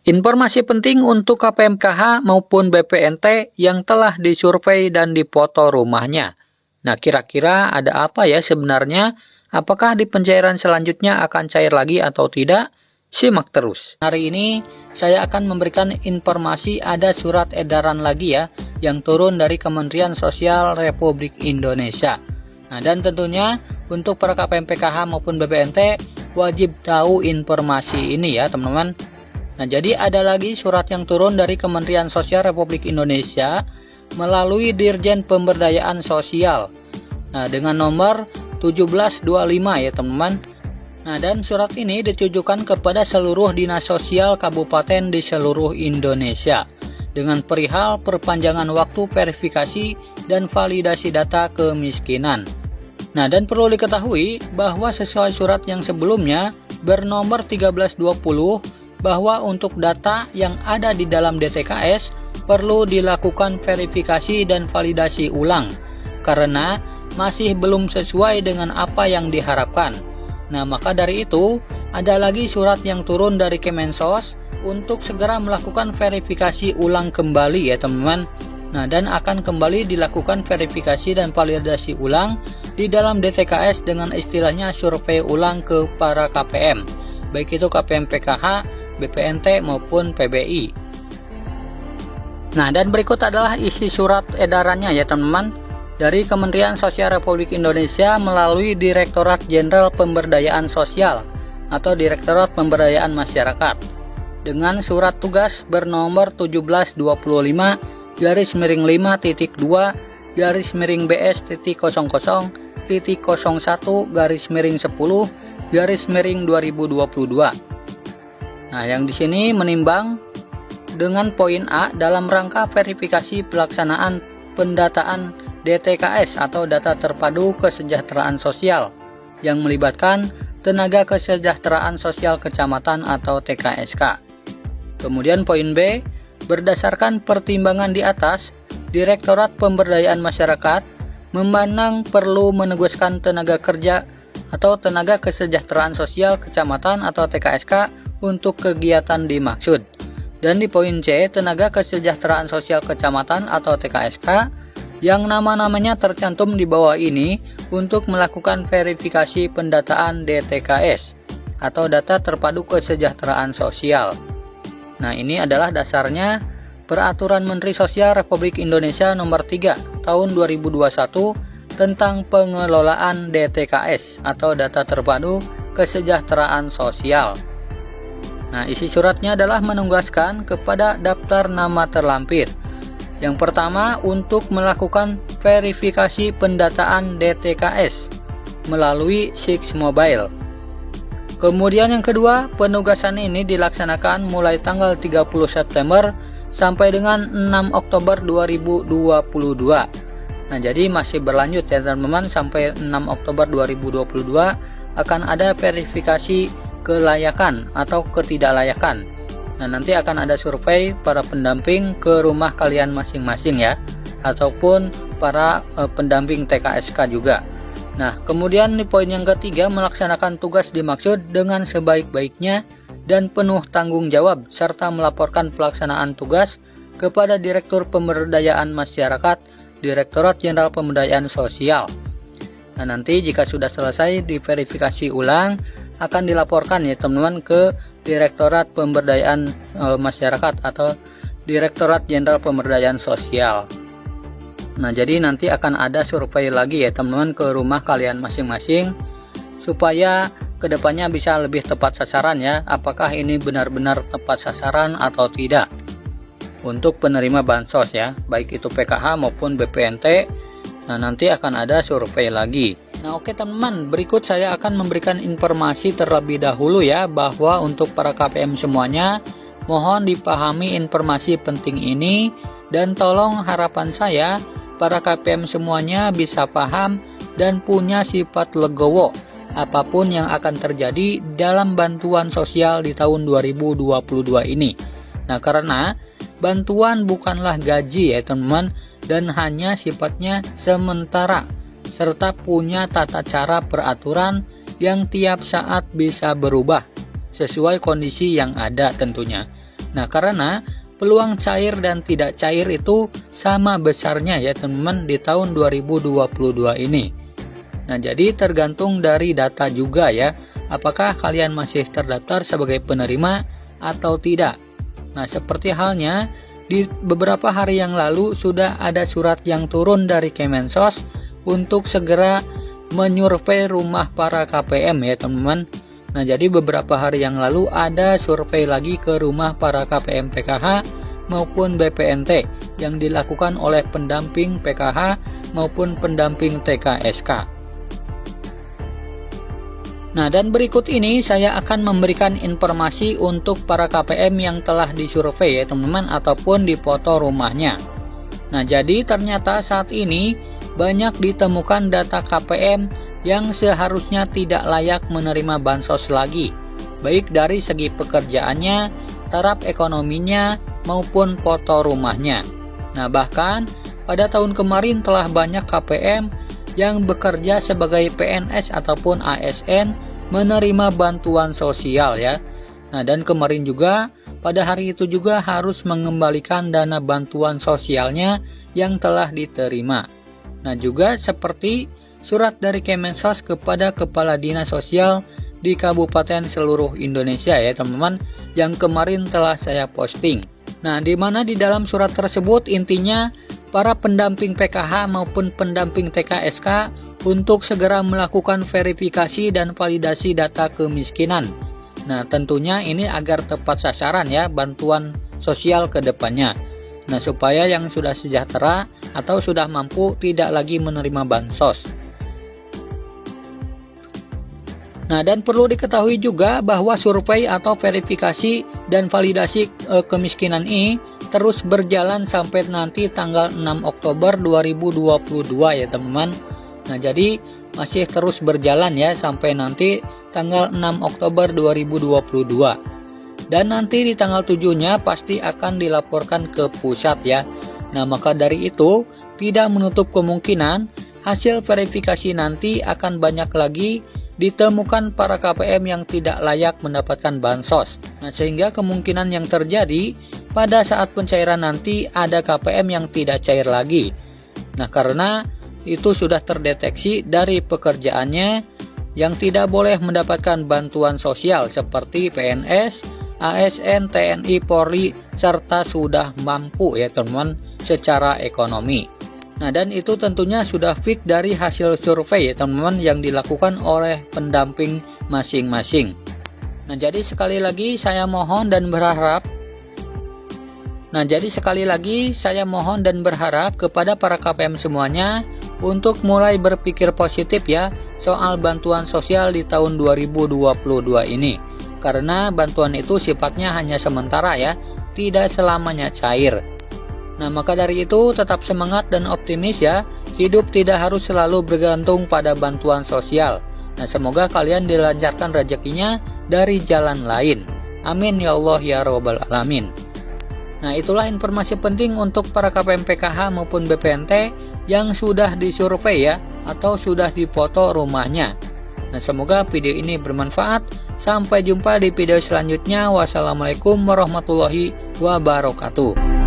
Informasi penting untuk KPMKH maupun BPNT yang telah disurvei dan dipoto rumahnya. Nah, kira-kira ada apa ya sebenarnya? Apakah di pencairan selanjutnya akan cair lagi atau tidak? Simak terus. Hari ini saya akan memberikan informasi ada surat edaran lagi ya, yang turun dari Kementerian Sosial Republik Indonesia. Nah, dan tentunya untuk para KPMKH maupun BPNT wajib tahu informasi ini ya teman-teman. Nah, jadi ada lagi surat yang turun dari Kementerian Sosial Republik Indonesia melalui Dirjen Pemberdayaan Sosial. Nah, dengan nomor 1725 ya teman-teman. Nah, dan surat ini ditujukan kepada seluruh dinas sosial kabupaten di seluruh Indonesia dengan perihal perpanjangan waktu verifikasi dan validasi data kemiskinan. Nah, dan perlu diketahui bahwa sesuai surat yang sebelumnya bernomor 1320 bahwa untuk data yang ada di dalam DTKS perlu dilakukan verifikasi dan validasi ulang karena masih belum sesuai dengan apa yang diharapkan. Nah, maka dari itu ada lagi surat yang turun dari Kemensos untuk segera melakukan verifikasi ulang kembali ya teman-teman. Nah, dan akan kembali dilakukan verifikasi dan validasi ulang di dalam DTKS dengan istilahnya survei ulang ke para KPM, baik itu KPM PKH, BPNT maupun PBI. Nah, dan berikut adalah isi surat edarannya ya teman-teman dari Kementerian Sosial Republik Indonesia melalui Direktorat Jenderal Pemberdayaan Sosial atau Direktorat Pemberdayaan Masyarakat dengan surat tugas bernomor 17-25-BS-0-1-10-10/2022. Nah, yang di sini menimbang dengan poin A dalam rangka verifikasi pelaksanaan pendataan DTKS atau Data Terpadu Kesejahteraan Sosial yang melibatkan Tenaga Kesejahteraan Sosial Kecamatan atau TKSK. Kemudian poin B, berdasarkan pertimbangan di atas, Direktorat Pemberdayaan Masyarakat memandang perlu menugaskan tenaga kerja atau Tenaga Kesejahteraan Sosial Kecamatan atau TKSK untuk kegiatan dimaksud. Dan di poin C, Tenaga Kesejahteraan Sosial Kecamatan atau TKSK yang nama-namanya tercantum di bawah ini untuk melakukan verifikasi pendataan DTKS atau Data Terpadu Kesejahteraan Sosial. Nah, ini adalah dasarnya Peraturan Menteri Sosial Republik Indonesia Nomor 3 Tahun 2021 tentang pengelolaan DTKS atau Data Terpadu Kesejahteraan Sosial. Nah, isi suratnya adalah menugaskan kepada daftar nama terlampir. Yang pertama, untuk melakukan verifikasi pendataan DTKS melalui Six Mobile. Kemudian yang kedua, penugasan ini dilaksanakan mulai tanggal 30 September sampai dengan 6 Oktober 2022. Nah, jadi masih berlanjut ya teman-teman, sampai 6 Oktober 2022 akan ada verifikasi kelayakan atau ketidaklayakan. Nah, nanti akan ada survei para pendamping ke rumah kalian masing-masing ya, ataupun para pendamping TKSK juga. Nah, kemudian di poin yang ketiga, melaksanakan tugas dimaksud dengan sebaik-baiknya dan penuh tanggung jawab serta melaporkan pelaksanaan tugas kepada Direktur Pemberdayaan Masyarakat, Direktorat Jenderal Pemberdayaan Sosial. Nah, nanti jika sudah selesai diverifikasi ulang akan dilaporkan ya teman-teman ke Direktorat Pemberdayaan Masyarakat atau Direktorat Jenderal Pemberdayaan Sosial. Nah, jadi nanti akan ada survei lagi ya teman-teman ke rumah kalian masing-masing supaya kedepannya bisa lebih tepat sasaran ya, apakah ini benar-benar tepat sasaran atau tidak untuk penerima bansos ya, baik itu PKH maupun BPNT. Nah, nanti akan ada survei lagi. Nah, oke teman-teman, berikut saya akan memberikan informasi terlebih dahulu ya, bahwa untuk para KPM semuanya mohon dipahami informasi penting ini dan tolong harapan saya para KPM semuanya bisa paham dan punya sifat legowo apapun yang akan terjadi dalam bantuan sosial di tahun 2022 ini. Nah, karena bantuan bukanlah gaji ya teman-teman, dan hanya sifatnya sementara serta punya tata cara peraturan yang tiap saat bisa berubah sesuai kondisi yang ada tentunya. Nah, karena peluang cair dan tidak cair itu sama besarnya ya teman-teman di tahun 2022 ini. Nah, jadi tergantung dari data juga ya, apakah kalian masih terdaftar sebagai penerima atau tidak. Nah, seperti halnya di beberapa hari yang lalu sudah ada surat yang turun dari Kemensos untuk segera menyurvei rumah para KPM ya teman-teman. Nah, jadi beberapa hari yang lalu ada survei lagi ke rumah para KPM PKH maupun BPNT yang dilakukan oleh pendamping PKH maupun pendamping TKSK. Nah, dan berikut ini saya akan memberikan informasi untuk para KPM yang telah disurvei ya teman-teman ataupun dipoto rumahnya. Nah, jadi ternyata saat ini banyak ditemukan data KPM yang seharusnya tidak layak menerima bansos lagi, baik dari segi pekerjaannya, taraf ekonominya, maupun foto rumahnya. Nah, bahkan pada tahun kemarin telah banyak KPM yang bekerja sebagai PNS ataupun ASN menerima bantuan sosial ya. Nah, dan kemarin juga pada hari itu juga harus mengembalikan dana bantuan sosialnya yang telah diterima. Nah, juga seperti surat dari Kemensos kepada Kepala Dinas Sosial di Kabupaten seluruh Indonesia ya teman-teman, yang kemarin telah saya posting. Nah, di mana di dalam surat tersebut intinya para pendamping PKH maupun pendamping TKSK untuk segera melakukan verifikasi dan validasi data kemiskinan. Nah, tentunya ini agar tepat sasaran ya bantuan sosial ke depannya. Nah, supaya yang sudah sejahtera atau sudah mampu tidak lagi menerima bansos. Nah, dan perlu diketahui juga bahwa survei atau verifikasi dan validasi kemiskinan ini terus berjalan sampai nanti tanggal 6 Oktober 2022 ya teman-teman. Nah, jadi masih terus berjalan ya sampai nanti tanggal 6 Oktober 2022. Dan nanti di tanggal 7-nya pasti akan dilaporkan ke pusat ya. Nah, maka dari itu tidak menutup kemungkinan hasil verifikasi nanti akan banyak lagi ditemukan para KPM yang tidak layak mendapatkan bansos. Nah, sehingga kemungkinan yang terjadi pada saat pencairan nanti ada KPM yang tidak cair lagi. Nah, karena itu sudah terdeteksi dari pekerjaannya yang tidak boleh mendapatkan bantuan sosial seperti PNS, ASN, TNI, Polri, serta sudah mampu ya teman-teman secara ekonomi. Nah, dan itu tentunya sudah fix dari hasil survei ya teman-teman yang dilakukan oleh pendamping masing-masing. Nah, jadi sekali lagi saya mohon dan berharap kepada para KPM semuanya untuk mulai berpikir positif ya soal bantuan sosial di tahun 2022 ini. Karena bantuan itu sifatnya hanya sementara ya, tidak selamanya cair. Nah, maka dari itu tetap semangat dan optimis ya. Hidup tidak harus selalu bergantung pada bantuan sosial. Nah, semoga kalian dilancarkan rezekinya dari jalan lain. Amin ya Allah ya Rabbal Alamin. Nah, itulah informasi penting untuk para KPM PKH maupun BPNT yang sudah disurvei ya, atau sudah dipoto rumahnya. Nah, semoga video ini bermanfaat. Sampai jumpa di video selanjutnya. Wassalamualaikum warahmatullahi wabarakatuh.